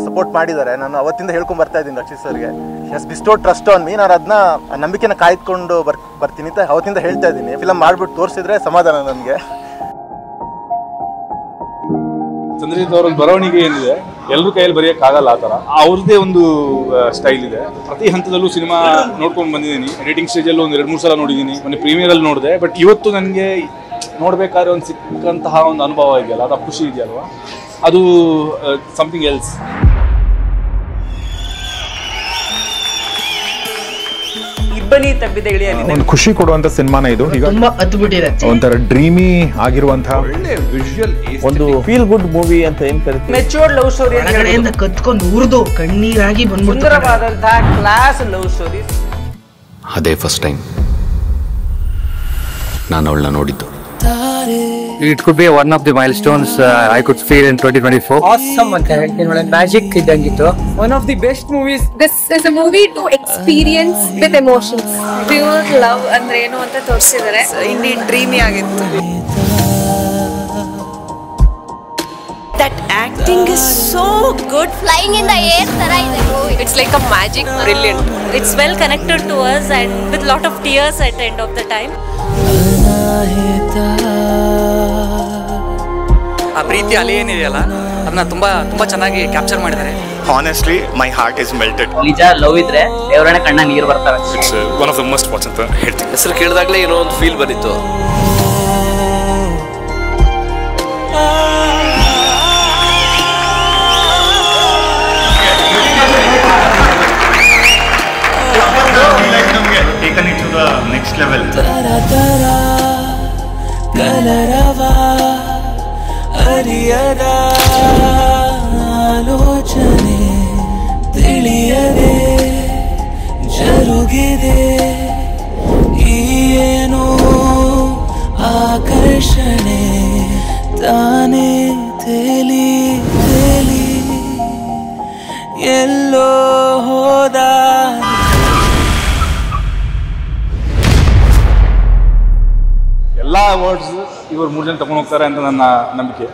Support ಮಾಡಿದ್ದಾರೆ. ನಾನು ಅವತ್ತಿಂದ ಹೇಳ್ಕೊಂಡು ಬರ್ತಾ ಇದ್ದೀನಿ ರಕ್ಷಿತ್ ಸರ್ಗೆ, ಎಸ್ ಬಿಸ್ಟೋ ಟ್ರಸ್ಟ್ ಆನ್ ಮೀ. ನಾನು ಅದನ್ನ ನಂಬಿಕೆನ ಕಾಯ್ದುಕೊಂಡು ಬರ್ತೀನಿ ಅಂತ ಅವತ್ತಿಂದ ಹೇಳ್ತಾ ಇದ್ದೀನಿ. ಫಿಲಮ್ ಮಾಡಿಬಿಟ್ಟು ತೋರಿಸಿದ್ರೆ ಸಮಾಧಾನ ನನಗೆ. ಚಂದ್ರಜಿತ್ ಅವರ ಬರವಣಿಗೆ ಏನಿದೆ ಎಲ್ಲರೂ ಕೈಯಲ್ಲಿ ಬರೆಯೋಕ್ಕಾಗಲ್ಲ. ಆ ಥರ ಅವ್ರದ್ದೇ ಒಂದು ಸ್ಟೈಲ್ ಇದೆ. ಪ್ರತಿ ಹಂತದಲ್ಲೂ ಸಿನಿಮಾ ನೋಡ್ಕೊಂಡು ಬಂದಿದ್ದೀನಿ. ಎಡಿಟಿಂಗ್ ಸ್ಟೇಜಲ್ಲೂ ಒಂದು 2-3 ಸಲ ನೋಡಿದ್ದೀನಿ. ಮೊನ್ನೆ ಪ್ರೀಮಿಯರಲ್ಲಿ ನೋಡಿದೆ. ಬಟ್ ಇವತ್ತು ನನಗೆ ನೋಡಬೇಕಾದ್ರೆ ಒಂದು ಸಿಕ್ಕಂತಹ ಒಂದು ಅನುಭವ ಇದೆಯಲ್ಲ, ಅದು ಖುಷಿ ಇದೆಯಲ್ವ, ಅದು ಸಮಥಿಂಗ್ ಎಲ್ಸ್. ಒಂದು ಖುಷಿ ಕೊಡುವಂತ ಸಿನಿಮಾನ ಇದು. ಈಗ ತುಂಬಾ ಅದ್ಭುತ, ಒಂಥರ ಡ್ರೀಮಿ ಆಗಿರುವಂತಹ ಒಳ್ಳೆ ವಿಜುವಲ್, ಒಂದು ಫೀಲ್ ಗುಡ್ ಮೂವಿ ಅಂತ ಏನ್ ಕರಿತೀವಿ. ಮೆಚೂರ್ಡ್ ಲವ್ ಸ್ಟೋರಿ ಕಡೆಯಿಂದ ಕತ್ಕೊಂಡು ಉರ್ದು ಕಣ್ಣೀರಾಗಿ ಬಂದ್ಬಿಟ್ಟು ಸುಂದರವಾದಂತಹ ಕ್ಲಾಸ್ ಲವ್ ಸ್ಟೋರೀಸ್. ಅದೇ ಫಸ್ಟ್ ಟೈಮ್ ನಾನು ಅವಳನ್ನ ನೋಡಿದ್ದು. It could be one of the milestones I could feel in 2024. Awesome ಅಂತ ಹೇಳ್ತೀನಿ, ಒಳ್ಳೆ magic ಇದ್ದಂಗಿತ್ತು. One of the best movies. This is a movie to experience with emotions. Pure love ಅಂದ್ರೆ ಏನು ಅಂತ ತೋರಿಸಿದ್ದಾರೆ. Indeed dreamy ಆಗಿತ್ತು. That acting is so good. Flying in the air ತರ ಇದೆ movie. It's like a magic. Brilliant. It's well connected to us and with lot of tears at the end of the time. ಆ ಪ್ರೀತಿ ಅಲೆ ಏನಿದೆಯಲ್ಲ ಅದನ್ನ ತುಂಬಾ ಚೆನ್ನಾಗಿ capture ಮಾಡಿದ್ದಾರೆ. Honestly, my heart is melted. ನಿಜ ಲವ್ ಇದ್ರೆ ದೇವರನ್ನ ಕಣ್ಣ ನೀರು ಬರ್ತವೆ. It's one of the most watch ಅಂತ ಹೇಳ್ತೀನಿ. ಹೆಸರು ಕೇಳಿದಾಗಲೇ ಏನೋ ಒಂದು ಫೀಲ್ ಬಂದಿತ್ತು. Taken it to the next level. ಅರಿಯದ ಆಲೋಚನೆ ತಿಳಿಯದೆ ಜರುಗಿದೆ ಏನೋ ಆಕರ್ಷಣೆ ತಾನೇ ತೇಲಿ ಎಲ್ಲೋ ಹೋದ. ಎಲ್ಲ ಅವಾರ್ಡ್ಸ್ ಇವರು 3 ಜನ ತಗೊಂಡು ಹೋಗ್ತಾರೆ ಅಂತ ನನ್ನ ನಂಬಿಕೆ.